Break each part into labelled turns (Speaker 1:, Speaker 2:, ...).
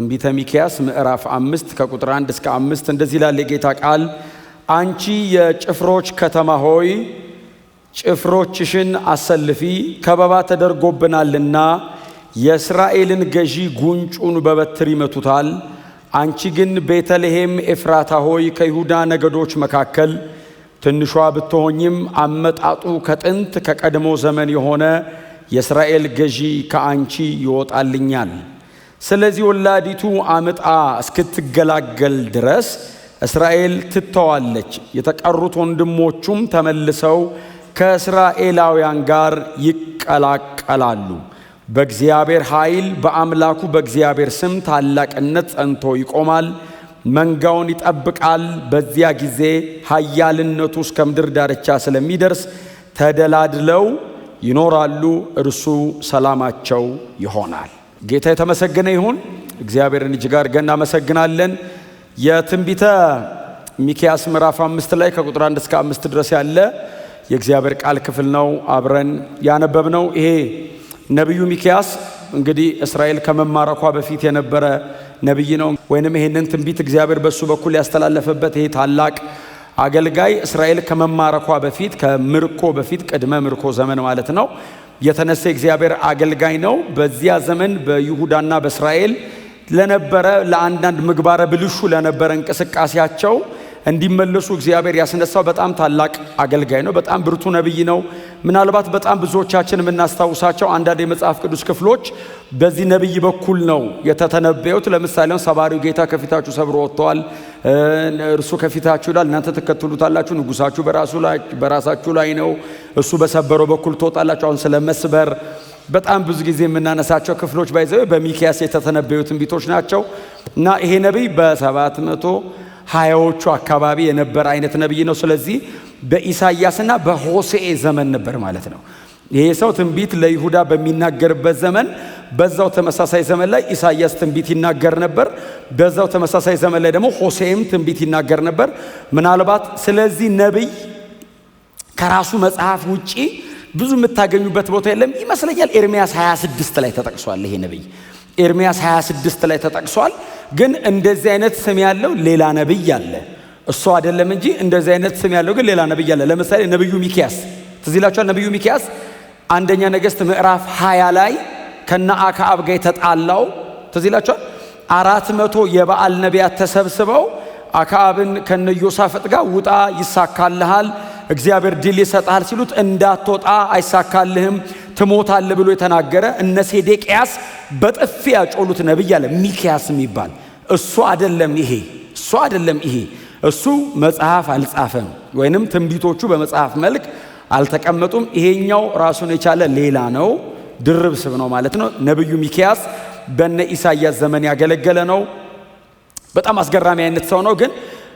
Speaker 1: ትንቢተ ሚክያስ ምዕራፍ 5 ከቁጥር 1 እስከ 5 እንደዚህ ይላል የጌታ ቃል። አንቺ የጭፍሮች ከተማ ሆይ ጭፍሮችሽን አሰልፊ፣ ከበባ ተደርጎብናልና የእስራኤልን ገዢ ጉንጩን በበትር ይመቱታል። አንቺ ግን ቤተልሔም ኤፍራታ ሆይ ከይሁዳ ነገዶች መካከል ትንሿ ብትሆኝም አመጣጡ ከጥንት ከቀድሞ ዘመን የሆነ የእስራኤል ገዢ ከአንቺ ይወጣልኛል። ስለዚህ ወላዲቱ አምጣ እስክትገላገል ድረስ እስራኤል ትተዋለች፣ የተቀሩት ወንድሞቹም ተመልሰው ከእስራኤላውያን ጋር ይቀላቀላሉ። በእግዚአብሔር ኃይል በአምላኩ በእግዚአብሔር ስም ታላቅነት ጸንቶ ይቆማል፣ መንጋውን ይጠብቃል። በዚያ ጊዜ ኃያልነቱ እስከ ምድር ዳርቻ ስለሚደርስ ተደላድለው ይኖራሉ፣ እርሱ ሰላማቸው ይሆናል። ጌታ የተመሰገነ ይሁን። እግዚአብሔርን እጅግ አድርገን እናመሰግናለን። የትንቢተ ሚክያስ ምዕራፍ 5 ላይ ከቁጥር 1 እስከ 5 ድረስ ያለ የእግዚአብሔር ቃል ክፍል ነው አብረን ያነበብነው። ይሄ ነቢዩ ሚክያስ እንግዲህ እስራኤል ከመማረኳ በፊት የነበረ ነቢይ ነው። ወይንም ይሄንን ትንቢት እግዚአብሔር በሱ በኩል ያስተላለፈበት ይሄ ታላቅ አገልጋይ እስራኤል ከመማረኳ በፊት ከምርኮ በፊት ቅድመ ምርኮ ዘመን ማለት ነው የተነሳ እግዚአብሔር አገልጋይ ነው። በዚያ ዘመን በይሁዳና በእስራኤል ለነበረ ለአንዳንድ ምግባረ ብልሹ ለነበረ እንቅስቃሴያቸው እንዲመለሱ እግዚአብሔር ያስነሳው በጣም ታላቅ አገልጋይ ነው። በጣም ብርቱ ነቢይ ነው። ምናልባት በጣም ብዙዎቻችን የምናስታውሳቸው አንዳንድ የመጽሐፍ ቅዱስ ክፍሎች በዚህ ነቢይ በኩል ነው የተተነበዩት። ለምሳሌ ሰባሪው ጌታ ከፊታችሁ ሰብሮ ወጥቷል፣ እርሱ ከፊታችሁ ይላል፣ እናንተ ትከተሉታላችሁ፣ ንጉሳችሁ በራሳችሁ ላይ ነው፣ እሱ በሰበረው በኩል ትወጣላችሁ። አሁን ስለ መስበር በጣም ብዙ ጊዜ የምናነሳቸው ክፍሎች ባይዘው በሚክያስ የተተነበዩ ትንቢቶች ናቸው እና ይሄ ነቢይ በ720ዎቹ አካባቢ የነበረ አይነት ነቢይ ነው። ስለዚህ በኢሳይያስና በሆሴዕ ዘመን ነበር ማለት ነው። ይሄ ሰው ትንቢት ለይሁዳ በሚናገርበት ዘመን በዛው ተመሳሳይ ዘመን ላይ ኢሳይያስ ትንቢት ይናገር ነበር። በዛው ተመሳሳይ ዘመን ላይ ደግሞ ሆሴዕም ትንቢት ይናገር ነበር። ምናልባት ስለዚህ ነቢይ ከራሱ መጽሐፍ ውጪ ብዙ የምታገኙበት ቦታ የለም ይመስለኛል። ኤርምያስ 26 ላይ ተጠቅሷል። ይሄ ነቢይ ኤርምያስ 26 ላይ ተጠቅሷል። ግን እንደዚህ አይነት ስም ያለው ሌላ ነቢይ አለ፣ እሱ አይደለም እንጂ እንደዚህ አይነት ስም ያለው ግን ሌላ ነቢይ አለ። ለምሳሌ ነቢዩ ሚክያስ ትዝ ይላችኋል። ነቢዩ ሚክያስ አንደኛ ነገሥት ምዕራፍ 20 ላይ ከነ አክዓብ ጋር የተጣላው ትዝ ይላችኋል። 400 የበዓል ነቢያት ተሰብስበው አክዓብን ከነ ኢዮሳፍጥ ጋር ውጣ ይሳካልሃል፣ እግዚአብሔር ድል ይሰጣል ሲሉት እንዳትወጣ አይሳካልህም ትሞታለህ ብሎ የተናገረ እነ ሴዴቅያስ በጥፊ ያጮሉት ነቢይ አለ ሚክያስ የሚባል። እሱ አይደለም ይሄ እሱ መጽሐፍ አልጻፈም፣ ወይንም ትንቢቶቹ በመጽሐፍ መልክ አልተቀመጡም። ይሄኛው ራሱን የቻለ ሌላ ነው፣ ድርብ ስም ነው ማለት ነው። ነቢዩ ሚክያስ በነ ኢሳይያስ ዘመን ያገለገለ ነው። በጣም አስገራሚ አይነት ሰው ነው። ግን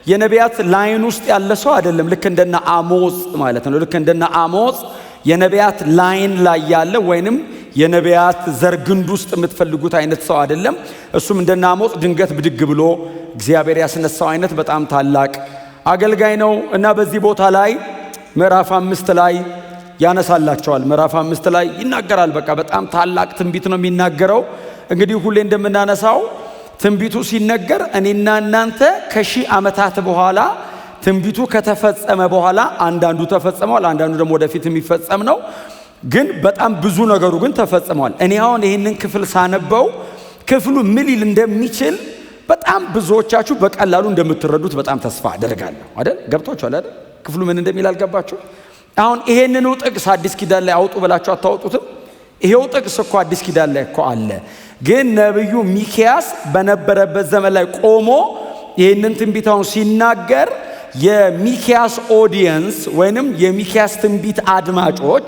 Speaker 1: የነቢያት ላይን ውስጥ ያለ ሰው አይደለም። ልክ እንደነ አሞጽ ማለት ነው። ልክ እንደነ አሞጽ የነቢያት ላይን ላይ ያለ ወይንም የነቢያት ዘር ግንድ ውስጥ የምትፈልጉት አይነት ሰው አይደለም። እሱም እንደነ አሞጽ ድንገት ብድግ ብሎ እግዚአብሔር ያስነሳው አይነት በጣም ታላቅ አገልጋይ ነው እና በዚህ ቦታ ላይ ምዕራፍ 5 ላይ ያነሳላቸዋል። ምዕራፍ 5 ላይ ይናገራል። በቃ በጣም ታላቅ ትንቢት ነው የሚናገረው። እንግዲህ ሁሌ እንደምናነሳው ትንቢቱ ሲነገር እኔና እናንተ ከሺህ ዓመታት በኋላ ትንቢቱ ከተፈጸመ በኋላ አንዳንዱ ተፈጸመዋል፣ አንዳንዱ ደግሞ ወደፊት የሚፈጸም ነው። ግን በጣም ብዙ ነገሩ ግን ተፈጽሟል። እኔ አሁን ይህንን ክፍል ሳነበው ክፍሉ ምን ሊል እንደሚችል በጣም ብዙዎቻችሁ በቀላሉ እንደምትረዱት በጣም ተስፋ አደርጋለሁ። አይደል? ገብቷችኋል አይደል? ክፍሉ ምን እንደሚል አልገባችሁ? አሁን ይሄንኑ ጥቅስ አዲስ ኪዳን ላይ አውጡ ብላችሁ አታወጡትም? ይሄው ጥቅስ እኮ አዲስ ኪዳን ላይ እኮ አለ። ግን ነቢዩ ሚክያስ በነበረበት ዘመን ላይ ቆሞ ይህንን ትንቢታውን ሲናገር የሚክያስ ኦዲየንስ ወይንም የሚክያስ ትንቢት አድማጮች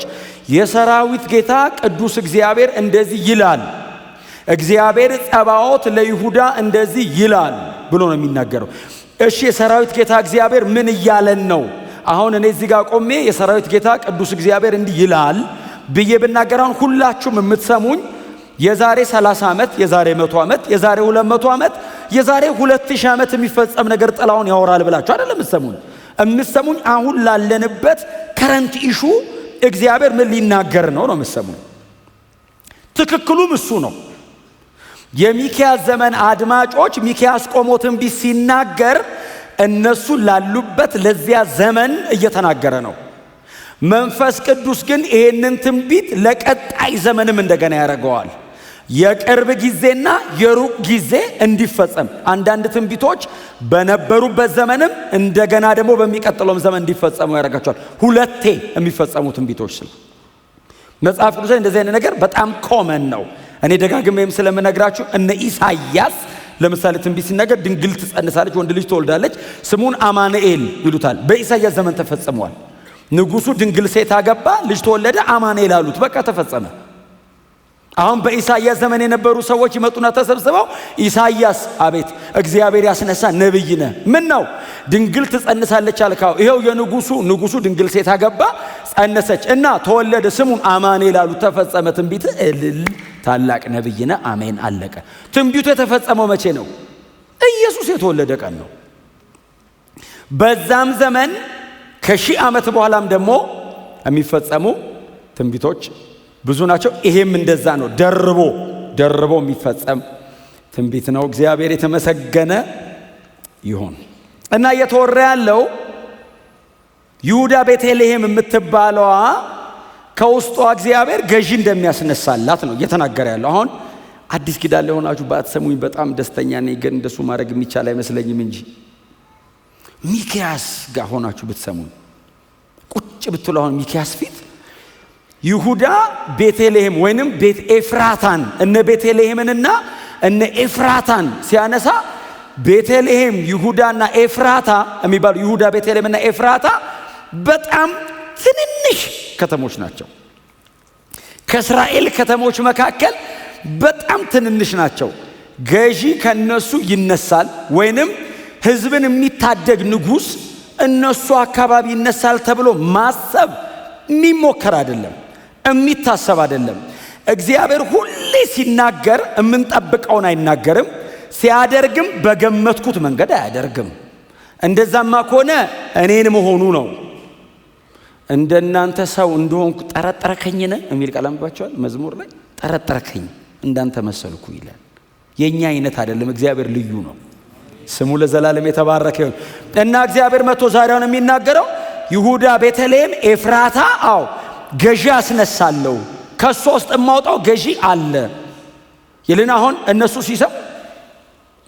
Speaker 1: የሰራዊት ጌታ ቅዱስ እግዚአብሔር እንደዚህ ይላል፣ እግዚአብሔር ጸባዖት ለይሁዳ እንደዚህ ይላል ብሎ ነው የሚናገረው። እሺ የሰራዊት ጌታ እግዚአብሔር ምን እያለን ነው? አሁን እኔ እዚህ ጋር ቆሜ የሰራዊት ጌታ ቅዱስ እግዚአብሔር እንዲህ ይላል ብዬ ብናገራውን ሁላችሁም የምትሰሙኝ የዛሬ 30 ዓመት፣ የዛሬ 100 ዓመት፣ የዛሬ 200 ዓመት፣ የዛሬ 2000 ዓመት የሚፈጸም ነገር ጥላውን ያወራል ብላችሁ አይደለም የምትሰሙኝ አሁን ላለንበት ከረንት ኢሹ እግዚአብሔር ምን ሊናገር ነው የምትሰሙኝ። ትክክሉም እሱ ነው። የሚክያስ ዘመን አድማጮች ሚክያስ ቆሞ ትንቢት ሲናገር እነሱ ላሉበት ለዚያ ዘመን እየተናገረ ነው። መንፈስ ቅዱስ ግን ይሄንን ትንቢት ለቀጣይ ዘመንም እንደገና ያደርገዋል። የቅርብ ጊዜና የሩቅ ጊዜ እንዲፈጸም አንዳንድ ትንቢቶች በነበሩበት ዘመንም እንደገና ደግሞ በሚቀጥለውም ዘመን እንዲፈጸሙ ያደርጋቸዋል። ሁለቴ የሚፈጸሙ ትንቢቶች ስለ መጽሐፍ ቅዱስ እንደዚህ አይነት ነገር በጣም ኮመን ነው። እኔ ደጋግሜም ስለምነግራችሁ እነ ኢሳይያስ ለምሳሌ ትንቢት ሲናገር ድንግል ትጸንሳለች፣ ወንድ ልጅ ትወልዳለች፣ ስሙን አማኑኤል ይሉታል። በኢሳይያስ ዘመን ተፈጽሟል። ንጉሱ ድንግል ሴት አገባ፣ ልጅ ተወለደ፣ አማኑኤል አሉት። በቃ ተፈጸመ። አሁን በኢሳይያስ ዘመን የነበሩ ሰዎች ይመጡና ተሰብስበው ኢሳይያስ አቤት እግዚአብሔር ያስነሳ ነብይ ነህ፣ ምን ነው ድንግል ትጸንሳለች አልካው? ይሄው ንጉሱ ድንግል ሴት አገባ፣ ጸነሰች እና ተወለደ፣ ስሙን አማኑኤል አሉት። ተፈጸመ ትንቢት። እልል ታላቅ ነብይ ነህ፣ አሜን፣ አለቀ። ትንቢቱ የተፈጸመው መቼ ነው? ኢየሱስ የተወለደ ቀን ነው። በዛም ዘመን ከሺህ ዓመት በኋላም ደግሞ የሚፈጸሙ ትንቢቶች ብዙ ናቸው። ይሄም እንደዛ ነው። ደርቦ የሚፈጸም ትንቢት ነው። እግዚአብሔር የተመሰገነ ይሁን። እና እየተወራ ያለው ይሁዳ ቤተልሔም የምትባለዋ ከውስጧ እግዚአብሔር ገዢ እንደሚያስነሳላት ነው እየተናገረ ያለው። አሁን አዲስ ኪዳን ላይ ሆናችሁ ባትሰሙኝ በጣም ደስተኛ ነኝ፣ ግን እንደሱ ማድረግ የሚቻል አይመስለኝም እንጂ ሚክያስ ጋር ሆናችሁ ብትሰሙኝ ቁጭ ብትሉ አሁን ሚክያስ ፊት ይሁዳ ቤተልሔም ወይንም ቤት ኤፍራታን እነ ቤተልሔምንና እነ ኤፍራታን ሲያነሳ ቤተልሔም ይሁዳና ኤፍራታ የሚባሉ ይሁዳ ቤተልሔምና ኤፍራታ በጣም ትንንሽ ከተሞች ናቸው። ከእስራኤል ከተሞች መካከል በጣም ትንንሽ ናቸው። ገዢ ከነሱ ይነሳል ወይንም ሕዝብን የሚታደግ ንጉሥ እነሱ አካባቢ ይነሳል ተብሎ ማሰብ የሚሞከር አይደለም፣ የሚታሰብ አይደለም። እግዚአብሔር ሁሌ ሲናገር የምንጠብቀውን አይናገርም፣ ሲያደርግም በገመትኩት መንገድ አያደርግም። እንደዛማ ከሆነ እኔን መሆኑ ነው። እንደናንተ ሰው እንደሆንኩ ጠረጠረከኝነ የሚል ቃል አንብባችኋል መዝሙር ላይ። ጠረጠረከኝ እንዳንተ መሰልኩ ይላል። የኛ አይነት አይደለም፣ እግዚአብሔር ልዩ ነው። ስሙ ለዘላለም የተባረከ ይሁን። እና እግዚአብሔር መጥቶ ዛሬውን የሚናገረው ይሁዳ ቤተልሔም ኤፍራታ ገዢ አስነሳለሁ፣ ከሱ ውስጥ የማውጣው ገዢ አለ ይልና አሁን እነሱ ሲሰሙ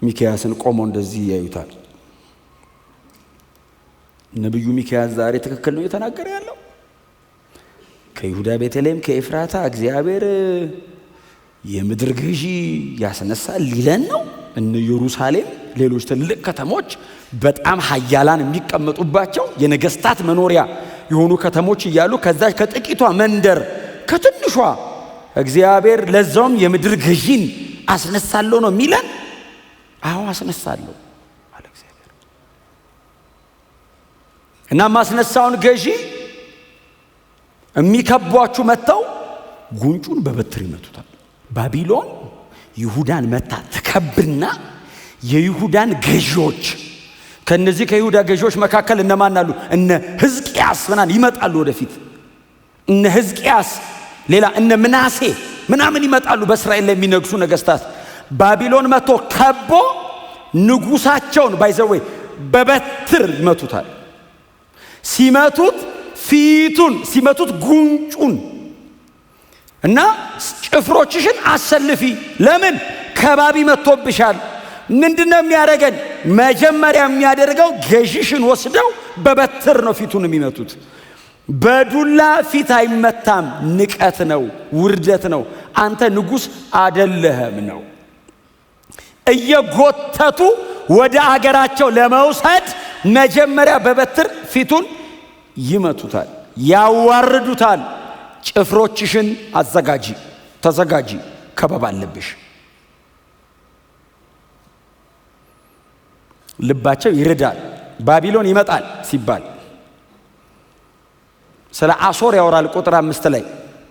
Speaker 1: ሚክያስን ቆሞ እንደዚህ ያዩታል። ነብዩ ሚክያስ ዛሬ ትክክል ነው የተናገረ ያለው። ከይሁዳ ቤተልሔም ከኤፍራታ እግዚአብሔር የምድር ገዢ ያስነሳል ሊለን ነው። እነ ኢየሩሳሌም፣ ሌሎች ትልቅ ከተሞች በጣም ኃያላን የሚቀመጡባቸው የነገስታት መኖሪያ የሆኑ ከተሞች እያሉ ከዛች ከጥቂቷ መንደር ከትንሿ እግዚአብሔር ለዛውም የምድር ገዢን አስነሳለሁ ነው የሚለን። አዎ አስነሳለሁ አለ እግዚአብሔር። እና ማስነሳውን ገዢ የሚከቧችሁ መጥተው ጉንጩን በበትር ይመቱታል። ባቢሎን ይሁዳን መታ ተከብና የይሁዳን ገዢዎች ከነዚህ ከይሁዳ ገዢዎች መካከል እነማን አሉ? እነ ሕዝቅያስ ምናምን ይመጣሉ ወደፊት። እነ ሕዝቅያስ ሌላ እነ ምናሴ ምናምን ይመጣሉ። በእስራኤል ላይ የሚነግሱ ነገስታት ባቢሎን መጥቶ ከቦ ንጉሳቸውን ባይዘወይ በበትር ይመቱታል። ሲመቱት ፊቱን፣ ሲመቱት ጉንጩን እና ጭፍሮችሽን አሰልፊ። ለምን? ከባቢ መጥቶብሻል። ምንድነው የሚያደርገን? መጀመሪያ የሚያደርገው ገዢሽን ወስደው በበትር ነው ፊቱን የሚመቱት። በዱላ ፊት አይመታም። ንቀት ነው፣ ውርደት ነው። አንተ ንጉሥ አደለህም ነው። እየጎተቱ ወደ አገራቸው ለመውሰድ መጀመሪያ በበትር ፊቱን ይመቱታል፣ ያዋርዱታል። ጭፍሮችሽን አዘጋጂ፣ ተዘጋጂ፣ ከበባ አለብሽ። ልባቸው ይርዳል። ባቢሎን ይመጣል ሲባል ስለ አሶር ያወራል ቁጥር 5 ላይ።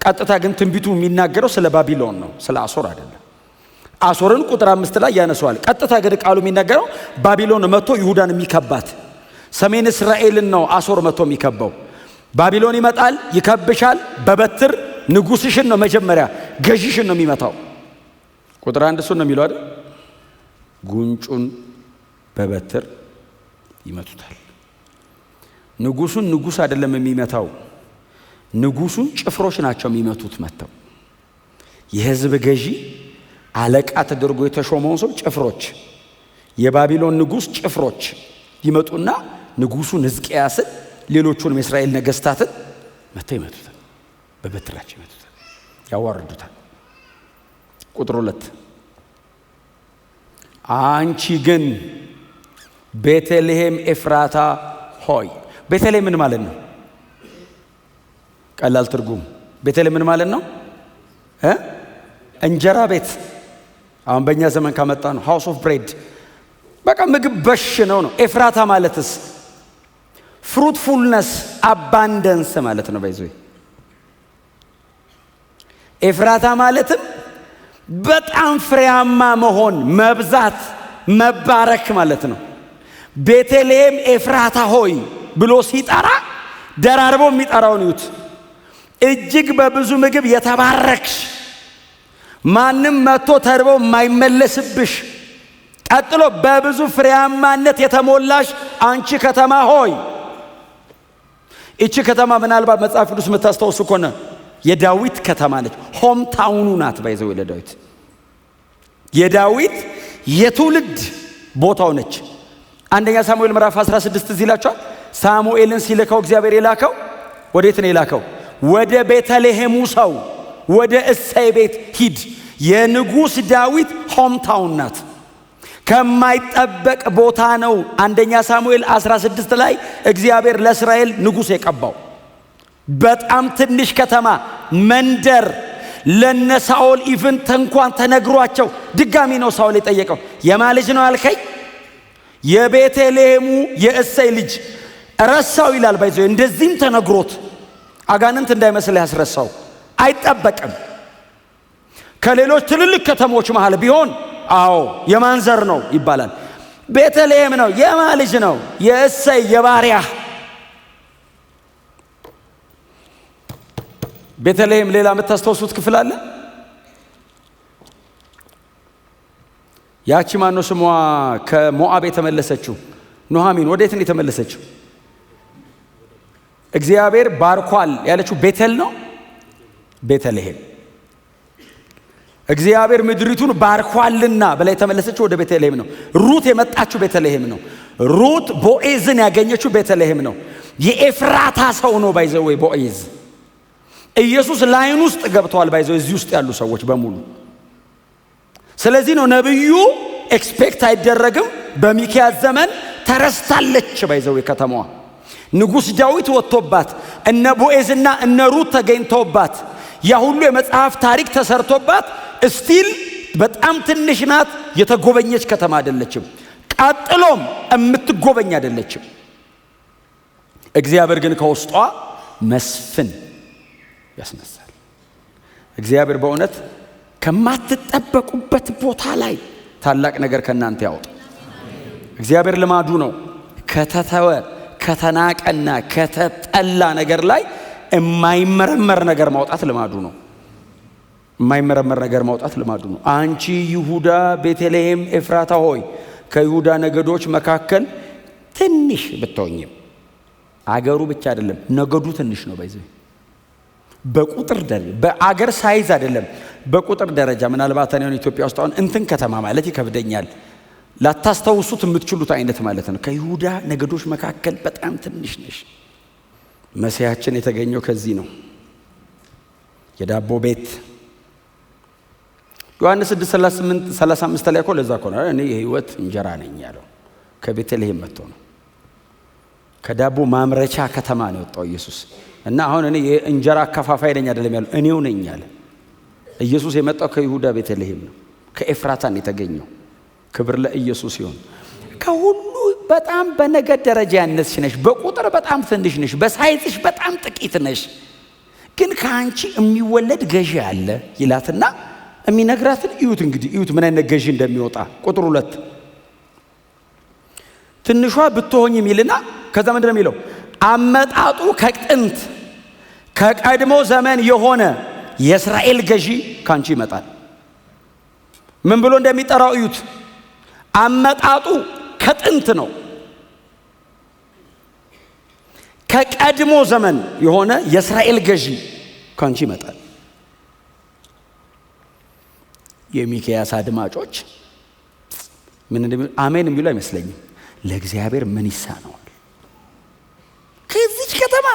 Speaker 1: ቀጥታ ግን ትንቢቱ የሚናገረው ስለ ባቢሎን ነው፣ ስለ አሶር አይደለም። አሶርን ቁጥር 5 ላይ ያነሳዋል። ቀጥታ ግን ቃሉ የሚናገረው ባቢሎን መጥቶ ይሁዳን የሚከባት ሰሜን እስራኤልን ነው አሶር መጥቶ የሚከባው። ባቢሎን ይመጣል፣ ይከብሻል በበትር። ንጉስሽን ነው መጀመሪያ ገዢሽን ነው የሚመታው። ቁጥር 1 እሱን ነው የሚለው አይደል? ጉንጩን በበትር ይመቱታል። ንጉሱን ንጉስ አይደለም የሚመታው፣ ንጉሱን ጭፍሮች ናቸው የሚመቱት መተው። የህዝብ ገዢ አለቃ ተደርጎ የተሾመውን ሰው ጭፍሮች፣ የባቢሎን ንጉስ ጭፍሮች ይመጡና ንጉሱን ሕዝቅያስን ሌሎቹንም የእስራኤል ነገስታትን መተው ይመቱታል፣ በበትራቸው ይመቱታል፣ ያዋርዱታል። ቁጥር 2 አንቺ ግን ቤተልሔም ኤፍራታ ሆይ። ቤተልሔም ምን ማለት ነው? ቀላል ትርጉም ቤተልሔም ምን ማለት ነው? እንጀራ ቤት። አሁን በእኛ ዘመን ካመጣ ነው ሃውስ ኦፍ ብሬድ፣ በቃ ምግብ በሽ ነው። ኤፍራታ ማለትስ ፍሩትፉልነስ አባንደንስ ማለት ነው። ባይዞ ኤፍራታ ማለትም በጣም ፍሬያማ መሆን፣ መብዛት፣ መባረክ ማለት ነው። ቤተልሔም ኤፍራታ ሆይ ብሎ ሲጠራ ደራርቦ የሚጠራውን ይዩት። እጅግ በብዙ ምግብ የተባረክሽ፣ ማንም መጥቶ ተርቦ የማይመለስብሽ፣ ቀጥሎ በብዙ ፍሬያማነት የተሞላሽ አንቺ ከተማ ሆይ። እቺ ከተማ ምናልባት መጽሐፍ ቅዱስ የምታስታውሱ ከሆነ የዳዊት ከተማ ነች። ሆም ታውኑ ናት። ባይዘው ለዳዊት የዳዊት የትውልድ ቦታው ነች። አንደኛ ሳሙኤል ምዕራፍ 16 እዚህ ይላችኋል። ሳሙኤልን ሲልከው እግዚአብሔር የላከው ወዴት ነው የላከው? ወደ ቤተልሔሙ ሰው ወደ እሰይ ቤት ሂድ። የንጉስ ዳዊት ሆም ታውን ናት። ከማይጠበቅ ቦታ ነው አንደኛ ሳሙኤል 16 ላይ እግዚአብሔር ለእስራኤል ንጉስ የቀባው። በጣም ትንሽ ከተማ መንደር፣ ለነሳኦል ኢቭንት እንኳን ተነግሯቸው ድጋሚ ነው ሳኦል የጠየቀው። የማ ልጅ ነው አልከኝ? የቤተልሔሙ የእሰይ ልጅ ረሳው ይላል። ባይዞ እንደዚህም ተነግሮት አጋንንት እንዳይመስል ያስረሳው አይጠበቅም። ከሌሎች ትልልቅ ከተሞች መሃል ቢሆን አዎ የማን ዘር ነው ይባላል። ቤተልሔም ነው። የማ ልጅ ነው? የእሰይ የባሪያ ቤተልሔም። ሌላ የምታስተውሱት ክፍል አለ? ያቺ ማን ነው ስሟ? ከሞዓብ የተመለሰችው ኑሃሚን ወዴት ነው የተመለሰችው? እግዚአብሔር ባርኳል ያለችው ቤተል ነው ቤተልሔም። እግዚአብሔር ምድሪቱን ባርኳልና በላይ የተመለሰችው ወደ ቤተልሔም ነው። ሩት የመጣችው ቤተልሔም ነው። ሩት ቦዔዝን ያገኘችው ቤተልሔም ነው። የኤፍራታ ሰው ነው ባይዘው ቦዔዝ። ኢየሱስ ላይን ውስጥ ገብተዋል ባይዘው እዚህ ውስጥ ያሉ ሰዎች በሙሉ። ስለዚህ ነው ነብዩ ኤክስፔክት አይደረግም። በሚክያስ ዘመን ተረስታለች ባይዘው ከተማዋ። ንጉስ ዳዊት ወጥቶባት እነ ቦዔዝና እነ ሩት ተገኝተውባት ያ ሁሉ የመጽሐፍ ታሪክ ተሰርቶባት ስቲል በጣም ትንሽ ናት። የተጎበኘች ከተማ አይደለችም። ቀጥሎም የምትጎበኝ አይደለችም። እግዚአብሔር ግን ከውስጧ መስፍን ያስነሳል። እግዚአብሔር በእውነት ከማትጠበቁበት ቦታ ላይ ታላቅ ነገር ከናንተ ያወጣ። እግዚአብሔር ልማዱ ነው ከተተወ ከተናቀና ከተጠላ ነገር ላይ የማይመረመር ነገር ማውጣት ልማዱ ነው። የማይመረመር ነገር ማውጣት ልማዱ ነው። አንቺ ይሁዳ ቤተልሔም ኤፍራታ ሆይ ከይሁዳ ነገዶች መካከል ትንሽ ብትሆኝም፣ አገሩ ብቻ አይደለም ነገዱ ትንሽ ነው። ባይዘይ በቁጥር ደረጃ በአገር ሳይዝ አይደለም፣ በቁጥር ደረጃ ምናልባት እኔ ኢትዮጵያ ውስጥ አሁን እንትን ከተማ ማለት ይከብደኛል ላታስተውሱት የምትችሉት አይነት ማለት ነው። ከይሁዳ ነገዶች መካከል በጣም ትንሽ ነሽ። መሲያችን የተገኘው ከዚህ ነው። የዳቦ ቤት ዮሐንስ 6:35 ላይ እኮ ለዛ እኮ ነው እኔ የህይወት እንጀራ ነኝ ያለው። ከቤተልሔም መጥቶ ነው። ከዳቦ ማምረቻ ከተማ ነው የወጣው ኢየሱስ። እና አሁን እኔ የእንጀራ አከፋፋይ ነኝ አይደለም ያለው፣ እኔው ነኝ ያለ። ኢየሱስ የመጣው ከይሁዳ ቤተልሔም ነው። ከኤፍራታ ነው የተገኘው። ክብር ለኢየሱስ ይሁን። ከሁሉ በጣም በነገድ ደረጃ ያነስሽ ነሽ። በቁጥር በጣም ትንሽ ነሽ። በሳይዝሽ በጣም ጥቂት ነሽ። ግን ከአንቺ የሚወለድ ገዢ አለ ይላትና የሚነግራትን እዩት። እንግዲህ እዩት ምን አይነት ገዢ እንደሚወጣ። ቁጥር 2 ትንሿ ብትሆኝ የሚልና ከዛ ምንድን ነው የሚለው? አመጣጡ ከጥንት ከቀድሞ ዘመን የሆነ የእስራኤል ገዢ ካንቺ ይመጣል። ምን ብሎ እንደሚጠራው እዩት። አመጣጡ ከጥንት ነው። ከቀድሞ ዘመን የሆነ የእስራኤል ገዢ ካንቺ ይመጣል። የሚክያስ አድማጮች ምን እንደሚሉ አሜን የሚሉ አይመስለኝም። ለእግዚአብሔር ምን ይሳነዋል? ከዚች ከተማ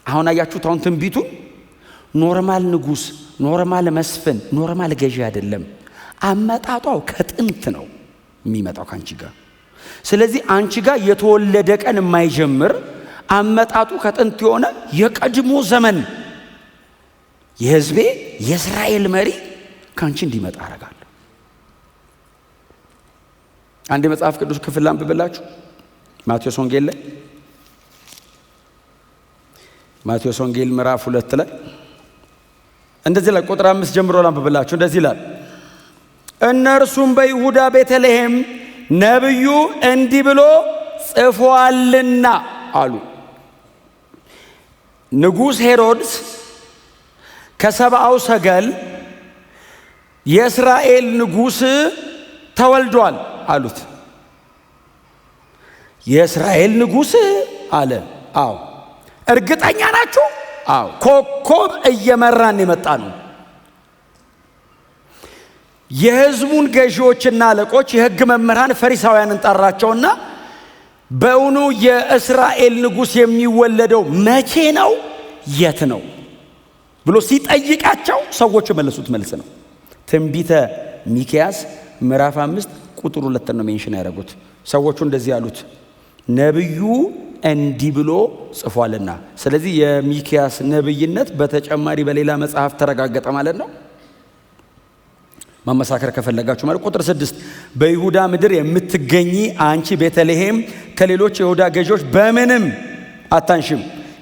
Speaker 1: አሁን አያችሁት። አሁን ትንቢቱ ኖርማል ንጉስ፣ ኖርማል መስፍን፣ ኖርማል ገዢ አይደለም። አመጣጧው ከጥንት ነው የሚመጣው ካንቺ ጋር። ስለዚህ አንቺ ጋር የተወለደ ቀን የማይጀምር አመጣጡ ከጥንት የሆነ የቀድሞ ዘመን የሕዝቤ የእስራኤል መሪ ካንቺ እንዲመጣ አደርጋለሁ። አንድ የመጽሐፍ ቅዱስ ክፍል አንብብላችሁ ማቴዎስ ወንጌል ላይ ማቴዎስ ወንጌል ምዕራፍ 2 ላይ እንደዚህ ላይ ቁጥር 5 ጀምሮ አንብብላችሁ እንደዚህ ይላል። እነርሱም በይሁዳ ቤተልሔም ነብዩ እንዲህ ብሎ ጽፏልና አሉ። ንጉሥ ሄሮድስ ከሰብአው ሰገል የእስራኤል ንጉሥ ተወልዷል አሉት። የእስራኤል ንጉሥ አለ። አዎ እርግጠኛ ናችሁ? አዎ ኮከብ እየመራን የመጣ ነው። የሕዝቡን ገዢዎችና አለቆች የሕግ መምህራን ፈሪሳውያንን ጠራቸውና በእውኑ የእስራኤል ንጉሥ የሚወለደው መቼ ነው? የት ነው ብሎ ሲጠይቃቸው ሰዎቹ የመለሱት መልስ ነው። ትንቢተ ሚክያስ ምዕራፍ 5 ቁጥር 2 ነው ሜንሽን ያደረጉት። ሰዎቹ እንደዚህ ያሉት ነብዩ እንዲህ ብሎ ጽፏልና። ስለዚህ የሚክያስ ነብይነት በተጨማሪ በሌላ መጽሐፍ ተረጋገጠ ማለት ነው። ማመሳከር ከፈለጋችሁ ማለት ቁጥር 6 በይሁዳ ምድር የምትገኚ አንቺ ቤተልሔም ከሌሎች የይሁዳ ገዢዎች በምንም አታንሽም፣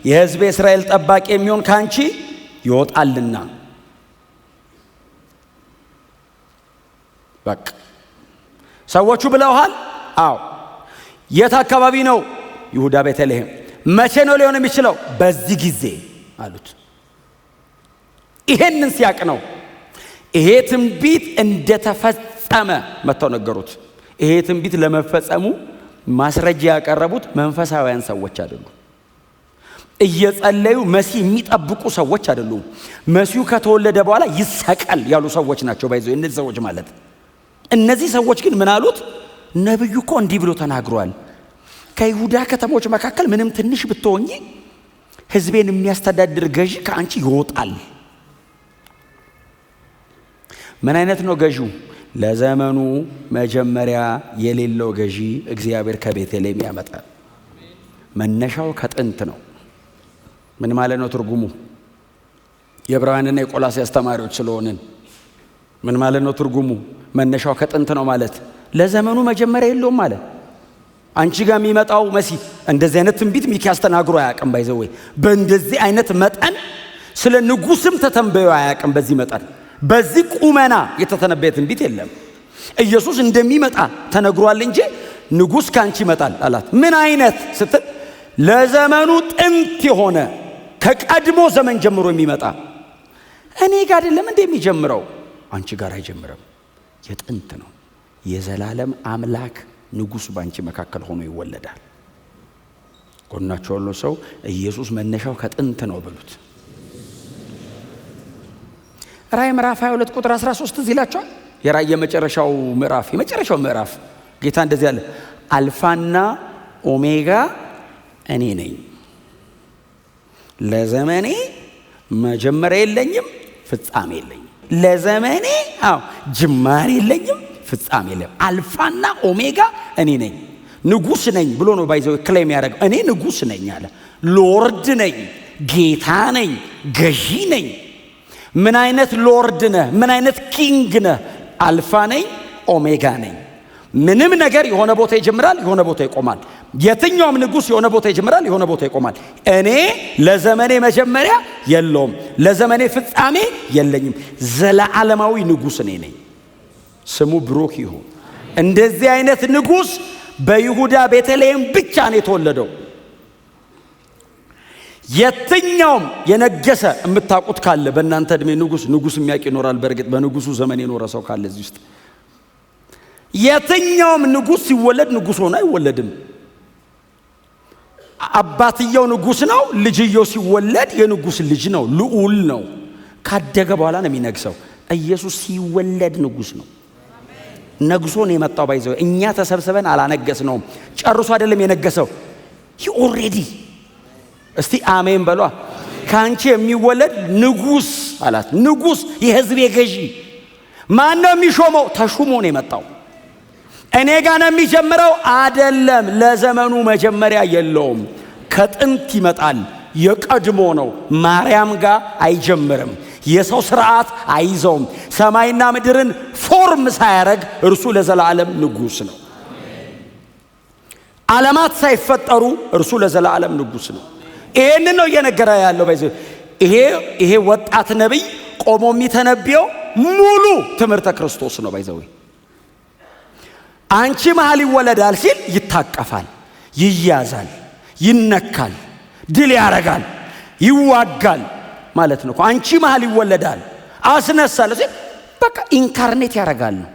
Speaker 1: የሕዝቤ እስራኤል ጠባቂ የሚሆን ካንቺ ይወጣልና። በቃ ሰዎቹ ብለውሃል። አዎ የት አካባቢ ነው? ይሁዳ ቤተልሔም። መቼ ነው ሊሆን የሚችለው? በዚህ ጊዜ አሉት። ይሄንን ሲያቅ ነው ይሄ ትንቢት እንደተፈጸመ መጥተው ነገሩት። ይሄ ትንቢት ለመፈጸሙ ማስረጃ ያቀረቡት መንፈሳውያን ሰዎች አይደሉም። እየጸለዩ መሲህ የሚጠብቁ ሰዎች አይደሉም። መሲሁ ከተወለደ በኋላ ይሰቀል ያሉ ሰዎች ናቸው። ባይዘው እነዚህ ሰዎች ማለት እነዚህ ሰዎች ግን ምን አሉት? ነብዩ እኮ እንዲህ ብሎ ተናግሯል። ከይሁዳ ከተሞች መካከል ምንም ትንሽ ብትሆኚ ሕዝቤን የሚያስተዳድር ገዢ ከአንቺ ይወጣል። ምን አይነት ነው ገዢው? ለዘመኑ መጀመሪያ የሌለው ገዢ እግዚአብሔር ከቤተልሔም ያመጣል። መነሻው ከጥንት ነው። ምን ማለት ነው ትርጉሙ? የዕብራውያንና የቆላስይስ ተማሪዎች ስለሆንን ምን ማለት ነው ትርጉሙ? መነሻው ከጥንት ነው ማለት ለዘመኑ መጀመሪያ የለውም ማለት። አንቺ ጋር የሚመጣው መሲህ እንደዚህ አይነት ትንቢት ሚክያስ ተናግሮ አያውቅም። ባይዘው በእንደዚህ አይነት መጠን ስለ ንጉስም ተተንበዮ አያውቅም። በዚህ መጠን በዚህ ቁመና የተተነበየ ትንቢት የለም። ኢየሱስ እንደሚመጣ ተነግሯል እንጂ ንጉስ ካንቺ ይመጣል አላት። ምን አይነት ስትል ለዘመኑ ጥንት የሆነ ከቀድሞ ዘመን ጀምሮ የሚመጣ። እኔ ጋር አይደለም እንደሚጀምረው፣ አንቺ ጋር አይጀምርም። የጥንት ነው። የዘላለም አምላክ ንጉስ ባንቺ መካከል ሆኖ ይወለዳል። ጎናቸው ያለው ሰው ኢየሱስ መነሻው ከጥንት ነው በሉት። ራእይ ምዕራፍ 22 ቁጥር 13 እዚህ ይላችኋል። የራእይ የመጨረሻው ምዕራፍ ጌታ እንደዚህ አለ፣ አልፋና ኦሜጋ እኔ ነኝ፣ ለዘመኔ መጀመሪያ የለኝም ፍጻሜ የለኝም። ለዘመኔ ጅማሬ የለኝም ፍጻሜ የለም። አልፋና ኦሜጋ እኔ ነኝ፣ ንጉስ ነኝ ብሎ ነው ባይዘው ክሌም ያደረገው። እኔ ንጉስ ነኝ አለ፣ ሎርድ ነኝ፣ ጌታ ነኝ፣ ገዢ ነኝ። ምን አይነት ሎርድ ነህ? ምን አይነት ኪንግ ነህ? አልፋ ነኝ፣ ኦሜጋ ነኝ። ምንም ነገር የሆነ ቦታ ይጀምራል፣ የሆነ ቦታ ይቆማል። የትኛውም ንጉስ የሆነ ቦታ ይጀምራል፣ የሆነ ቦታ ይቆማል። እኔ ለዘመኔ መጀመሪያ የለውም፣ ለዘመኔ ፍጻሜ የለኝም። ዘላለማዊ ንጉስ እኔ ነኝ። ስሙ ብሩክ ይሁን። እንደዚህ አይነት ንጉስ በይሁዳ ቤተልሔም ብቻ ነው የተወለደው። የትኛውም የነገሰ የምታውቁት ካለ በእናንተ እድሜ ንጉስ የሚያውቅ ይኖራል። በእርግጥ በንጉሱ ዘመን የኖረ ሰው ካለ እዚህ ውስጥ የትኛውም ንጉስ ሲወለድ ንጉስ ሆኖ አይወለድም። አባትየው ንጉስ ነው፣ ልጅየው ሲወለድ የንጉስ ልጅ ነው፣ ልዑል ነው። ካደገ በኋላ ነው የሚነግሰው። ኢየሱስ ሲወለድ ንጉስ ነው። ነግሶ ነው የመጣው። ባይዘው እኛ ተሰብስበን አላነገስነውም። ጨርሶ አይደለም የነገሰው። ኦሬዲ እስቲ አሜን በሏ። ካንቺ የሚወለድ ንጉስ አላት። ንጉስ የህዝብ ገዢ። ማን ነው የሚሾመው? ተሹሞ ነው የመጣው። እኔ ጋር ነው የሚጀምረው አይደለም። ለዘመኑ መጀመሪያ የለውም። ከጥንት ይመጣል። የቀድሞ ነው። ማርያም ጋር አይጀምርም። የሰው ስርዓት አይዘውም። ሰማይና ምድርን ፎርም ሳያረግ እርሱ ለዘላለም ንጉስ ነው። ዓለማት ሳይፈጠሩ እርሱ ለዘላለም ንጉስ ነው። ይሄንን ነው እየነገረ ያለው። ይሄ ወጣት ነብይ ቆሞ የሚተነብየው ሙሉ ትምህርተ ክርስቶስ ነው። አንቺ መሃል ይወለዳል ሲል ይታቀፋል፣ ይያዛል፣ ይነካል፣ ድል ያረጋል፣ ይዋጋል ማለት ነው። አንቺ መሃል ይወለዳል አስነሳለ ሲል በቃ ኢንካርኔት ያረጋል ነው።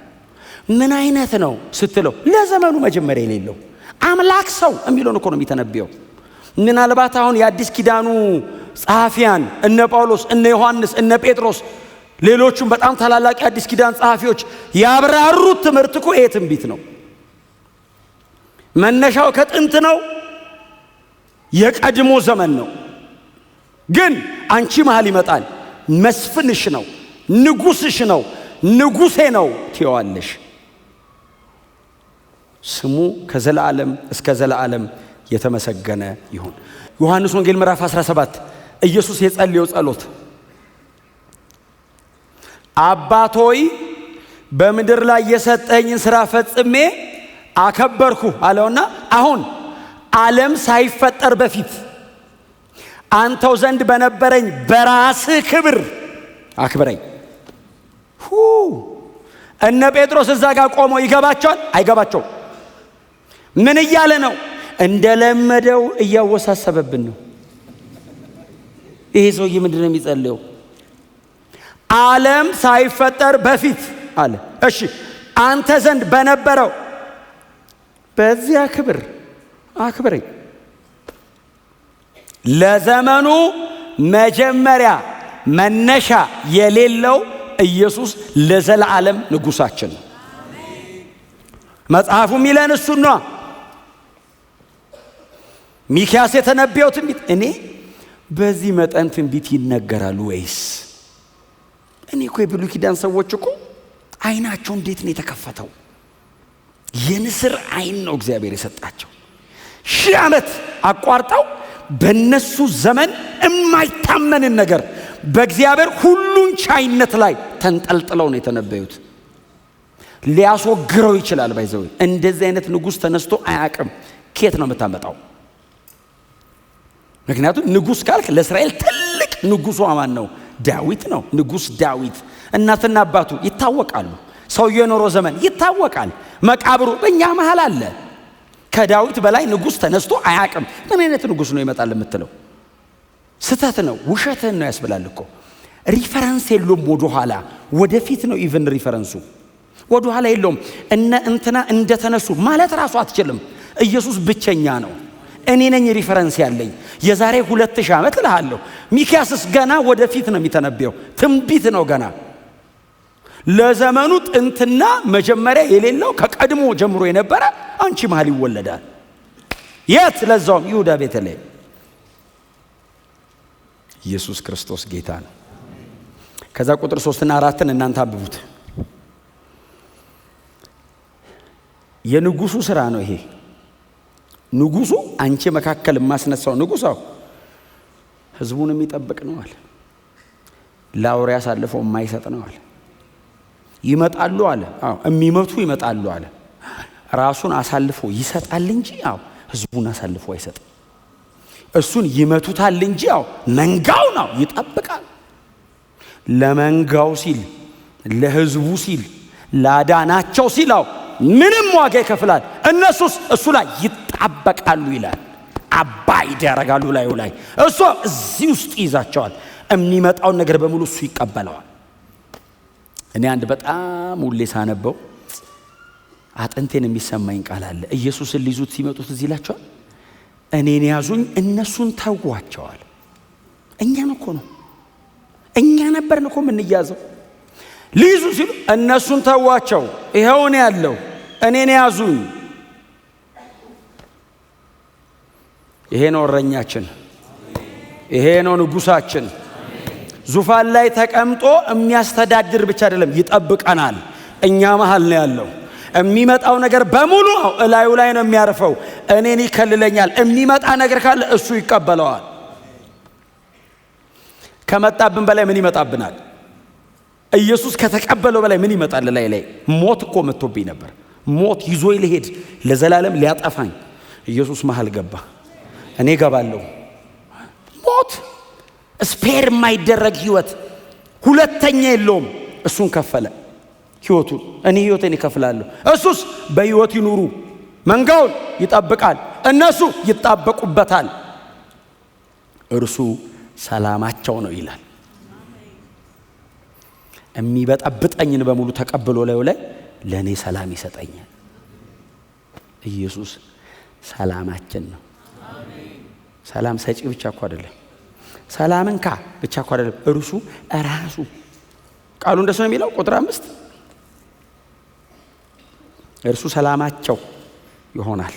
Speaker 1: ምን አይነት ነው ስትለው ለዘመኑ መጀመሪያ የሌለው አምላክ ሰው የሚለውን እኮ ነው የሚተነብየው። ምናልባት አሁን የአዲስ ኪዳኑ ጸሐፊያን እነ ጳውሎስ፣ እነ ዮሐንስ፣ እነ ጴጥሮስ ሌሎቹም በጣም ታላላቅ የአዲስ ኪዳን ጸሐፊዎች ያብራሩት ትምህርት እኮ ይሄ ትንቢት ነው። መነሻው ከጥንት ነው፣ የቀድሞ ዘመን ነው። ግን አንቺ መሃል ይመጣል። መስፍንሽ ነው፣ ንጉስሽ ነው፣ ንጉሴ ነው ትይዋለሽ። ስሙ ከዘላለም እስከ ዘላለም የተመሰገነ ይሁን። ዮሐንስ ወንጌል ምዕራፍ 17 ኢየሱስ የጸለየው ጸሎት አባት ሆይ በምድር ላይ የሰጠኝን ሥራ ፈጽሜ አከበርኩ አለውና አሁን ዓለም ሳይፈጠር በፊት አንተው ዘንድ በነበረኝ በራስህ ክብር አክብረኝ። እነ ጴጥሮስ እዛ ጋር ቆመው ይገባቸዋል? አይገባቸው? ምን እያለ ነው? እንደለመደው እያወሳሰበብን ነው። ይሄ ሰውዬ ምንድን ነው የሚጸልየው? ዓለም ሳይፈጠር በፊት አለ። እሺ አንተ ዘንድ በነበረው በዚያ ክብር አክብረኝ። ለዘመኑ መጀመሪያ መነሻ የሌለው ኢየሱስ ለዘላለም ንጉሳችን ነው። መጽሐፉ ሚለን እሱን ነው። ሚክያስ የተነበየው ትንቢት እኔ በዚህ መጠን ትንቢት ይነገራል ወይስ? እኔ እኮ የብሉይ ኪዳን ሰዎች እኮ አይናቸው እንዴት ነው የተከፈተው? የንስር አይን ነው እግዚአብሔር የሰጣቸው። 1000 ዓመት አቋርጠው በነሱ ዘመን የማይታመንን ነገር በእግዚአብሔር ሁሉን ቻይነት ላይ ተንጠልጥለው ነው የተነበዩት። ሊያስወግረው ይችላል። ባይዘው እንደዚህ አይነት ንጉስ ተነስቶ አያውቅም። ከየት ነው የምታመጣው? ምክንያቱም ንጉስ ካልክ ለእስራኤል ትልቅ ንጉሱ ማን ነው? ዳዊት ነው። ንጉስ ዳዊት እናትና አባቱ ይታወቃሉ። ሰውየው የኖረው ዘመን ይታወቃል። መቃብሩ በእኛ መሃል አለ። ከዳዊት በላይ ንጉስ ተነስቶ አያውቅም። ምን አይነት ንጉስ ነው ይመጣል የምትለው? ስተት ነው፣ ውሸትን ነው ያስብላል እኮ። ሪፈረንስ የለውም ወደ ኋላ፣ ወደፊት ነው ኢቭን ሪፈረንሱ። ወደ ኋላ የለውም። እነ እንትና እንደተነሱ ማለት ራሱ አትችልም። ኢየሱስ ብቸኛ ነው። እኔ ነኝ ሪፈረንስ ያለኝ። የዛሬ 2000 ዓመት እልሃለሁ። ሚክያስስ ገና ወደፊት ነው የሚተነበየው። ትንቢት ነው ገና። ለዘመኑ ጥንትና መጀመሪያ የሌለው ከቀድሞ ጀምሮ የነበረ አንቺ መሃል ይወለዳል። የት? ለዛውም ይሁዳ ቤተልሔም። ኢየሱስ ክርስቶስ ጌታ ነው። ከዛ ቁጥር 3 እና 4 እናንተ አንብቡት። የንጉሱ ሥራ ነው ይሄ። ንጉሱ አንቺ መካከል ማስነሳው ንጉሳው ህዝቡን የሚጠብቅ ነው አለ። ለአውሬ አሳልፎ የማይሰጥ ነው አለ። ይመጣሉ አለ። የሚመቱ ይመጣሉ አለ። ራሱን አሳልፎ ይሰጣል እንጂ ህዝቡን አሳልፎ አይሰጥም። እሱን ይመቱታል እንጂ መንጋው ነው ይጠብቃል። ለመንጋው ሲል፣ ለህዝቡ ሲል፣ ላዳናቸው ሲል ምንም ዋጋ ይከፍላል። እነሱስ እሱ ላይ ይጣበቃሉ ይላል። አባይድ ያደርጋሉ ላዩ ላይ። እሱ እዚህ ውስጥ ይዛቸዋል። የሚመጣውን ነገር በሙሉ እሱ ይቀበለዋል። እኔ አንድ በጣም ሁሌ ሳነበው አጥንቴን የሚሰማኝ ቃል አለ። ኢየሱስን ሊይዙት ሲመጡት እዚህ ይላቸዋል፣ እኔን ያዙኝ እነሱን ተዋቸዋል። እኛን እኮ ነው፣ እኛ ነበርን እኮ የምንያዘው። ሊይዙ ሲሉ እነሱን ተዋቸው፣ ይኸው እኔ ያለው እኔን ያዙኝ። ይሄ ነው እረኛችን፣ ይሄ ነው ንጉሳችን። ዙፋን ላይ ተቀምጦ የሚያስተዳድር ብቻ አይደለም፣ ይጠብቀናል። እኛ መሃል ነው ያለው። የሚመጣው ነገር በሙሉ እላዩ ላይ ነው የሚያርፈው። እኔን ይከልለኛል። የሚመጣ ነገር ካለ እሱ ይቀበለዋል። ከመጣብን በላይ ምን ይመጣብናል? ኢየሱስ ከተቀበለው በላይ ምን ይመጣል? ላይ ሞት እኮ መጥቶብኝ ነበር። ሞት ይዞ ሊሄድ ለዘላለም ሊያጠፋኝ ኢየሱስ መሃል ገባ። እኔ ገባለሁ። ሞት ስፔር የማይደረግ ህይወት ሁለተኛ የለውም። እሱን ከፈለ ህይወቱን። እኔ ህይወቴን ይከፍላለሁ። እሱስ በህይወት ይኑሩ። መንጋውን ይጠብቃል፣ እነሱ ይጣበቁበታል። እርሱ ሰላማቸው ነው ይላል። የሚበጠብጠኝን በሙሉ ተቀብሎ ላይ ለኔ ሰላም ይሰጠኛል። ኢየሱስ ሰላማችን ነው። ሰላም ሰጪ ብቻ እኮ አይደለም፣ ሰላምን ብቻ እኮ አይደለም፣ እርሱ ራሱ ቃሉ እንደሱ ነው የሚለው። ቁጥር 5 እርሱ ሰላማቸው ይሆናል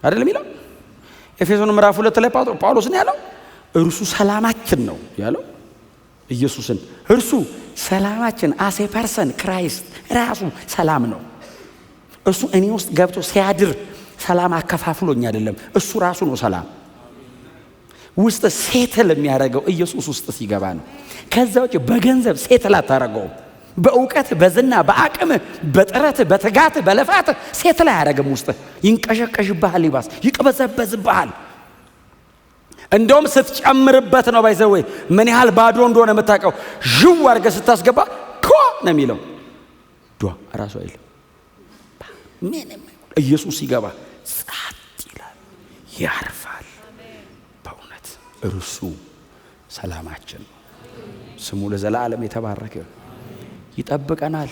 Speaker 1: አይደለም የሚለው። ኤፌሶን ምዕራፍ 2 ላይ ጳውሎስ ነው ያለው እርሱ ሰላማችን ነው ያለው ኢየሱስን። እርሱ ሰላማችን አሴ ፐርሰን ክራይስት ራሱ ሰላም ነው። እሱ እኔ ውስጥ ገብቶ ሲያድር ሰላም አከፋፍሎኝ አይደለም፣ እሱ ራሱ ነው ሰላም። ውስጥ ሴትል የሚያደርገው ኢየሱስ ውስጥ ሲገባ ነው። ከዛ ውጭ በገንዘብ ሴትል አታደርገውም። በእውቀት በዝና በአቅም በጥረት በትጋት በለፋት ሴትል አያደርግም። ውስጥ ይንቀሸቀሽብሃል፣ ይባስ ይቅበዘበዝብሃል። እንደውም ስትጨምርበት ነው ባይዘው ምን ያህል ባዶ እንደሆነ የምታውቀው። ዥው አድርገህ ስታስገባ ኳ ነው የሚለው። ዷ ራሱ አይልም። ምንም ኢየሱስ ሲገባ ጸጥ ይላል፣ ያርፋል። በእውነት እርሱ ሰላማችን ነው። ስሙ ለዘላለም የተባረከ። ይጠብቀናል፣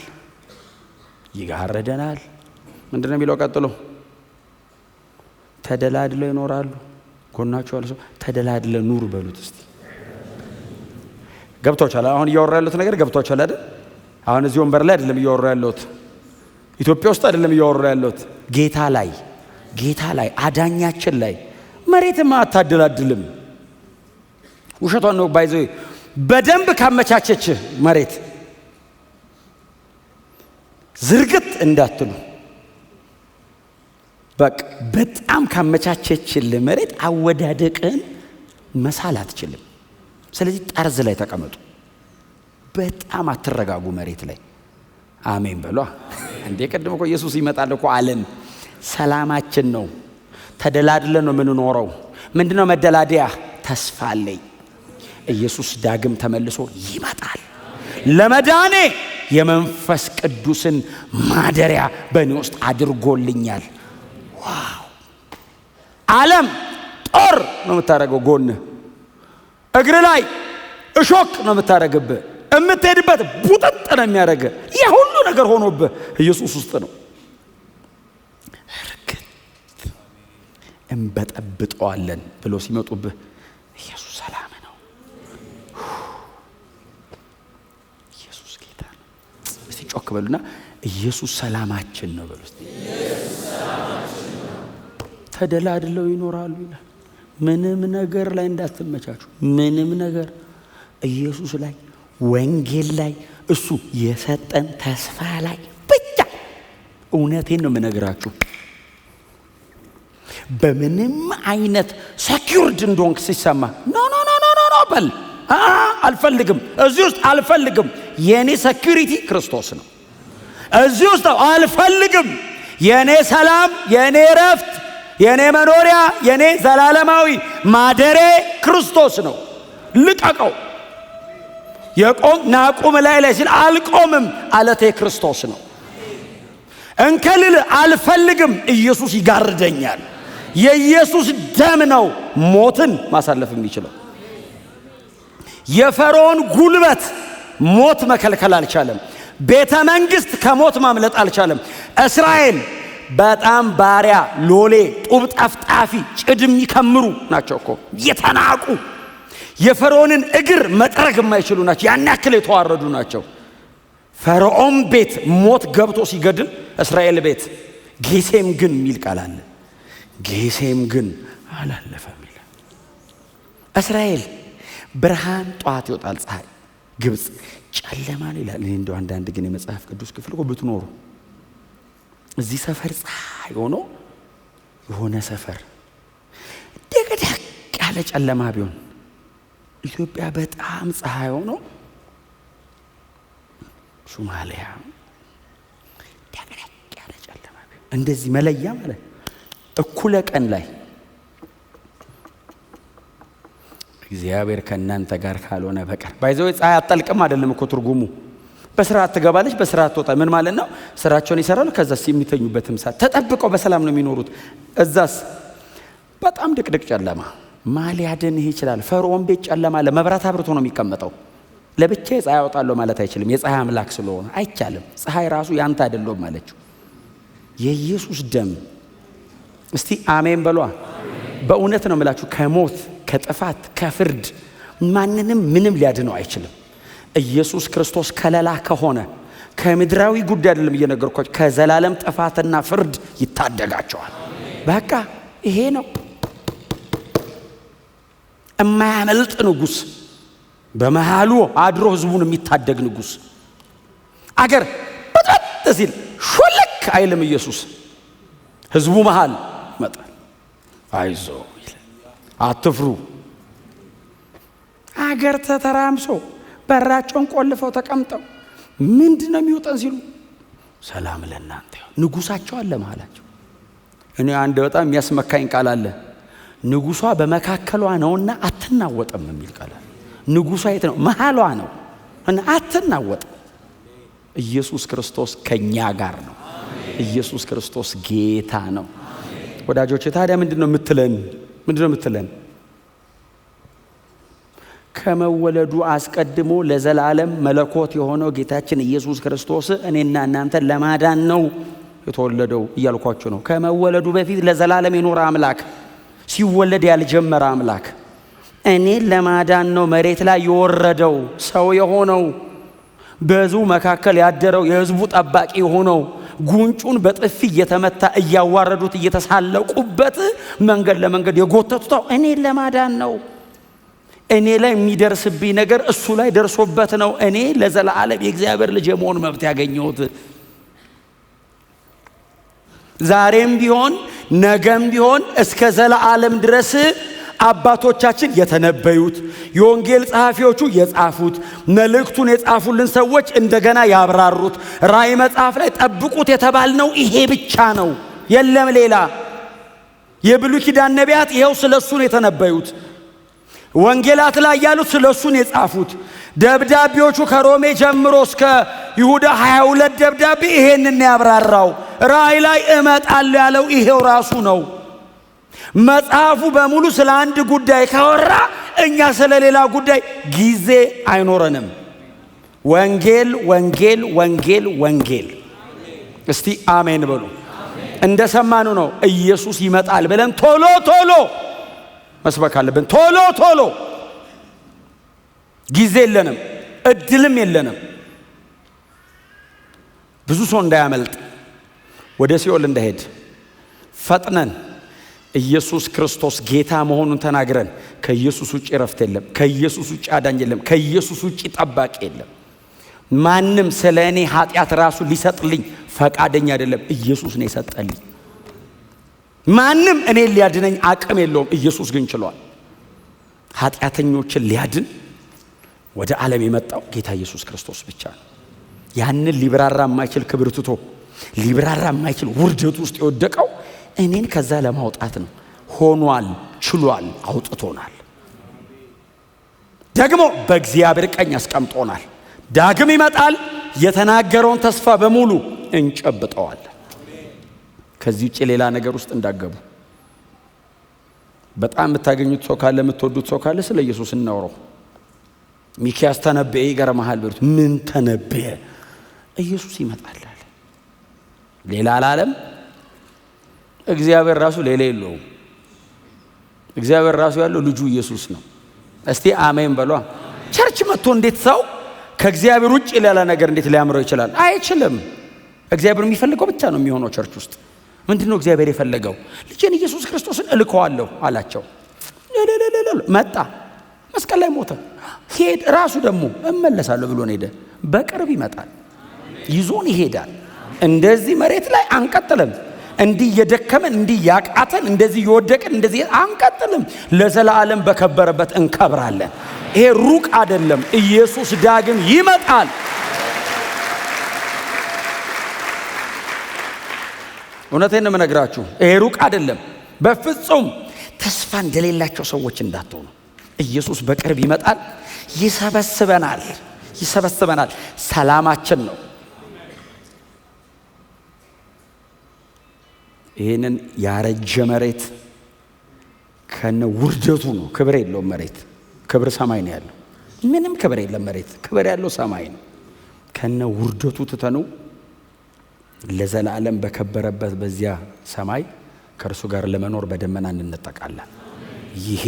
Speaker 1: ይጋርደናል። ምንድነው የሚለው ቀጥሎ? ተደላድለው ይኖራሉ። ጎናቸው ያለው ሰው ተደላድለ ኑር በሉት እስቲ። ገብቷችኋል? አሁን እያወራ ያለሁት ነገር ገብቷችኋል አይደል? አሁን እዚህ ወንበር ላይ አይደለም እያወራ ያለሁት፣ ኢትዮጵያ ውስጥ አይደለም እያወራ ያለሁት፣ ጌታ ላይ አዳኛችን ላይ። መሬትማ አታደላድልም። ውሸቷን ነው ባይዘው። በደንብ ካመቻቸች መሬት ዝርግት እንዳትሉ። በቃ በጣም ካመቻቸችል መሬት አወዳደቅን መሳል አትችልም። ስለዚህ ጠርዝ ላይ ተቀመጡ። በጣም አትረጋጉ መሬት ላይ። አሜን በሏ እንዴ። ቀድሞ እኮ ኢየሱስ ይመጣል እኮ አለን። ሰላማችን ነው። ተደላድለን ነው የምንኖረው። ምንድነው መደላደያ? ተስፋ አለኝ። ኢየሱስ ዳግም ተመልሶ ይመጣል። ለመዳኔ የመንፈስ ቅዱስን ማደሪያ በእኔ ውስጥ አድርጎልኛል። ዋው! ዓለም ጦር ነው የምታደርገው ጎን፣ እግር ላይ እሾክ ነው የምታደርግብህ፣ የምትሄድበት ቡጥጥ ነው የሚያደርግህ። የሁሉ ነገር ሆኖብህ ኢየሱስ ውስጥ ነው። እርግጥ እንበጠብጠዋለን ብሎ ሲመጡብህ ኢየሱስ ሰላም ነው። ኢየሱስ ጌታ ነው። እስቲ ጮክ በሉና ኢየሱስ ሰላማችን ነው በሉ። ተደላድለው ይኖራሉ ይላል። ምንም ነገር ላይ እንዳትመቻቹ። ምንም ነገር ኢየሱስ ላይ፣ ወንጌል ላይ፣ እሱ የሰጠን ተስፋ ላይ ብቻ። እውነቴን ነው የምነግራችሁ። በምንም አይነት ሰኪውርድ እንደሆንክ ሲሰማ ኖ በል። አልፈልግም፣ እዚህ ውስጥ አልፈልግም። የኔ ሴኩሪቲ ክርስቶስ ነው። እዚህ ውስጥ አልፈልግም። የኔ ሰላም፣ የኔ ረፍት፣ የኔ መኖሪያ፣ የኔ ዘላለማዊ ማደሬ ክርስቶስ ነው። ልቀቀው። ናቁም ላይ ሲል አልቆምም። አለቴ ክርስቶስ ነው። እንከልል አልፈልግም። ኢየሱስ ይጋርደኛል። የኢየሱስ ደም ነው ሞትን ማሳለፍ የሚችለው። የፈርዖን ጉልበት ሞት መከልከል አልቻለም። ቤተ መንግስት ከሞት ማምለጥ አልቻለም። እስራኤል በጣም ባሪያ፣ ሎሌ፣ ጡብ ጠፍጣፊ፣ ጭድ የሚከምሩ ናቸው እኮ የተናቁ። የፈርዖንን እግር መጥረግ የማይችሉ ናቸው። ያን ያክል የተዋረዱ ናቸው። ፈርዖን ቤት ሞት ገብቶ ሲገድል እስራኤል ቤት ጌሴም ግን የሚል ቃል አለ። ጌሴም ግን አላለፈም ይላል። እስራኤል ብርሃን ጠዋት ይወጣል ፀሐይ፣ ግብፅ ጨለማ ነው ይላል። እኔ እንደው አንዳንድ ግን የመጽሐፍ ቅዱስ ክፍል እኮ ብትኖሩ እዚህ ሰፈር ፀሐይ ሆኖ የሆነ ሰፈር ደገደግ ያለ ጨለማ ቢሆን፣ ኢትዮጵያ በጣም ፀሐይ ሆኖ ሶማሊያ ደገደግ ያለ ጨለማ ቢሆን፣ እንደዚህ መለያ ማለት እኩለ ቀን ላይ እግዚአብሔር ከእናንተ ጋር ካልሆነ በቀር ባይዘው ፀሐይ አጠልቅም አይደለም እኮ ትርጉሙ። በስርዓት ትገባለች፣ በስርዓት ትወጣ። ምን ማለት ነው? ስራቸውን ይሰራሉ። ከዛስ የሚተኙበትም ሰዓት ተጠብቀው በሰላም ነው የሚኖሩት። እዛስ በጣም ድቅድቅ ጨለማ ማሊያደን ይችላል። ፈርዖን ቤት ጨለማ ለመብራት አብርቶ ነው የሚቀመጠው። ለብቻ ፀሐይ ያወጣለሁ ማለት አይችልም። የፀሐይ አምላክ ስለሆነ አይቻልም። ፀሐይ ራሱ ያንተ አይደለም ማለችው። የኢየሱስ ደም እስቲ አሜን በሏ። በእውነት ነው የምላችሁ ከሞት ከጥፋት ከፍርድ ማንንም ምንም ሊያድነው አይችልም። ኢየሱስ ክርስቶስ ከለላ ከሆነ ከምድራዊ ጉዳይ አይደለም እየነገርኳችሁ፣ ከዘላለም ጥፋትና ፍርድ ይታደጋቸዋል። በቃ ይሄ ነው የማያመልጥ ንጉሥ፣ በመሃሉ አድሮ ህዝቡን የሚታደግ ንጉሥ። አገር በጥጥ ሲል ሾለክ አይልም ኢየሱስ። ህዝቡ መሃል ይመጣል። አይዞ ይላል፣ አትፍሩ። አገር ተተራምሶ በራቸውን ቆልፈው ተቀምጠው ምንድነው የሚወጣን ሲሉ ሰላም ለእናንተ ይሁን። ንጉሳቸው አለ መሃላቸው። እኔ አንድ በጣም የሚያስመካኝ ቃል አለ። ንጉሷ በመካከሏ ነውና አትናወጥም የሚል ቃል አለ። ንጉሷ የት ነው? መሃሏ ነው እና አትናወጥም። ኢየሱስ ክርስቶስ ከኛ ጋር ነው። ኢየሱስ ክርስቶስ ጌታ ነው። ወዳጆቼ ታዲያ ምንድነው የምትለን? ከመወለዱ አስቀድሞ ለዘላለም መለኮት የሆነው ጌታችን ኢየሱስ ክርስቶስ እኔና እናንተን ለማዳን ነው የተወለደው እያልኳችሁ ነው። ከመወለዱ በፊት ለዘላለም የኖረ አምላክ፣ ሲወለድ ያልጀመረ አምላክ እኔን ለማዳን ነው መሬት ላይ የወረደው ሰው የሆነው፣ በሕዝቡ መካከል ያደረው የሕዝቡ ጠባቂ የሆነው፣ ጉንጩን በጥፊ እየተመታ እያዋረዱት እየተሳለቁበት መንገድ ለመንገድ የጎተቱታው እኔን ለማዳን ነው። እኔ ላይ የሚደርስብኝ ነገር እሱ ላይ ደርሶበት ነው እኔ ለዘላለም የእግዚአብሔር ልጅ የመሆን መብት ያገኘሁት። ዛሬም ቢሆን ነገም ቢሆን እስከ ዘላለም ድረስ አባቶቻችን የተነበዩት፣ የወንጌል ጸሐፊዎቹ የጻፉት፣ መልእክቱን የጻፉልን ሰዎች እንደገና ያብራሩት፣ ራእይ መጽሐፍ ላይ ጠብቁት የተባልነው ይሄ ብቻ ነው፣ የለም ሌላ። የብሉይ ኪዳን ነቢያት ይሄው ስለሱ ነው የተነበዩት። ወንጌላት ላይ ያሉት ስለሱ ነው የጻፉት። ደብዳቤዎቹ ከሮሜ ጀምሮ እስከ ይሁዳ 22 ደብዳቤ ይሄንን ያብራራው። ራእይ ላይ እመጣለሁ ያለው ይሄው ራሱ ነው። መጽሐፉ በሙሉ ስለ አንድ ጉዳይ ካወራ እኛ ስለ ሌላ ጉዳይ ጊዜ አይኖረንም። ወንጌል ወንጌል ወንጌል ወንጌል። እስቲ አሜን በሉ። እንደሰማኑ ነው ኢየሱስ ይመጣል ብለን ቶሎ ቶሎ መስበክ አለብን። ቶሎ ቶሎ ጊዜ የለንም፣ እድልም የለንም። ብዙ ሰው እንዳያመልጥ፣ ወደ ሲኦል እንዳይሄድ ፈጥነን ኢየሱስ ክርስቶስ ጌታ መሆኑን ተናግረን ከኢየሱስ ውጪ ረፍት የለም፣ ከኢየሱስ ውጪ አዳኝ የለም፣ ከኢየሱስ ውጪ ጠባቂ የለም። ማንም ስለ እኔ ኃጢአት ራሱ ሊሰጥልኝ ፈቃደኛ አይደለም። ኢየሱስ ነው የሰጠልኝ። ማንም እኔ ሊያድነኝ አቅም የለውም። ኢየሱስ ግን ችሏል። ኃጢአተኞችን ሊያድን ወደ ዓለም የመጣው ጌታ ኢየሱስ ክርስቶስ ብቻ ነው። ያንን ሊብራራ የማይችል ክብር ትቶ ሊብራራ የማይችል ውርደት ውስጥ የወደቀው እኔን ከዛ ለማውጣት ነው። ሆኗል፣ ችሏል፣ አውጥቶናል። ደግሞ በእግዚአብሔር ቀኝ አስቀምጦናል። ዳግም ይመጣል። የተናገረውን ተስፋ በሙሉ እንጨብጠዋል። ከዚህ ውጭ ሌላ ነገር ውስጥ እንዳገቡ በጣም የምታገኙት ሰው ካለ የምትወዱት ሰው ካለ ስለ ኢየሱስ እናወራው። ሚኪያስ ተነበየ ይገርምሃል ብሩት። ምን ተነበየ? ኢየሱስ ይመጣል አለ። ሌላ አላለም። እግዚአብሔር ራሱ ሌላ የለውም። እግዚአብሔር ራሱ ያለው ልጁ ኢየሱስ ነው። እስቲ አሜን በሏ። ቸርች መጥቶ እንዴት ሰው ከእግዚአብሔር ውጭ ሌላ ነገር እንዴት ሊያምረው ይችላል? አይችልም። እግዚአብሔር የሚፈልገው ብቻ ነው የሚሆነው ቸርች ውስጥ። ምንድነው እግዚአብሔር የፈለገው? ልጄን ኢየሱስ ክርስቶስን እልከዋለሁ አላቸው። መጣ፣ መስቀል ላይ ሞተ፣ ሄድ። ራሱ ደግሞ እመለሳለሁ ብሎ ሄደ። በቅርብ ይመጣል፣ ይዞን ይሄዳል። እንደዚህ መሬት ላይ አንቀጥልም። እንዲህ የደከመን እንዲህ ያቃተን እንደዚህ የወደቀን እንደዚህ አንቀጥልም። ለዘላለም በከበረበት እንከብራለን። ይሄ ሩቅ አይደለም። ኢየሱስ ዳግም ይመጣል። እውነቴን ነው የምነግራችሁ። ይሄ ሩቅ አይደለም። በፍጹም ተስፋ እንደሌላቸው ሰዎች እንዳትሆኑ። ኢየሱስ በቅርብ ይመጣል። ይሰበስበናል። ሰላማችን ነው። ይሄንን ያረጀ መሬት ከነ ውርደቱ ነው። ክብር የለውም መሬት። ክብር ሰማይ ነው ያለው። ምንም ክብር የለም መሬት። ክብር ያለው ሰማይ ነው። ከነ ውርደቱ ትተነው ለዘላለም በከበረበት በዚያ ሰማይ ከእርሱ ጋር ለመኖር በደመና እንነጠቃለን። ይሄ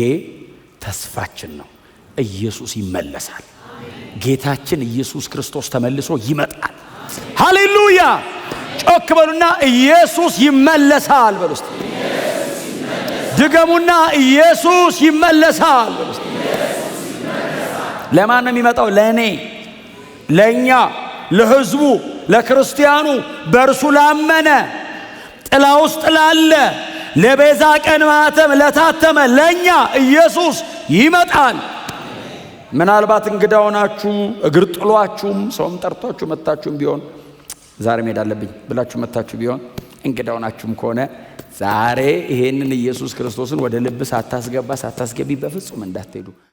Speaker 1: ተስፋችን ነው። ኢየሱስ ይመለሳል። ጌታችን ኢየሱስ ክርስቶስ ተመልሶ ይመጣል። ሃሌሉያ! ጮክ በሉና ኢየሱስ ይመለሳል በሉ እስቲ። ድገሙና ኢየሱስ ይመለሳል በሉ እስቲ። ለማን ነው የሚመጣው? ለእኔ፣ ለእኛ፣ ለሕዝቡ፣ ለክርስቲያኑ፣ በእርሱ ላመነ፣ ጥላ ውስጥ ላለ፣ ለቤዛ ቀን ማተም ለታተመ ለእኛ ኢየሱስ ይመጣል። ምናልባት እንግዳ ሆናችሁ እግር ጥሏችሁም ሰውም ጠርቷችሁ መታችሁም ቢሆን ዛሬ መሄድ አለብኝ ብላችሁ መታችሁ ቢሆን እንግዳ ሆናችሁም ከሆነ ዛሬ ይሄንን ኢየሱስ ክርስቶስን ወደ ልብ ሳታስገቢ በፍጹም እንዳትሄዱ።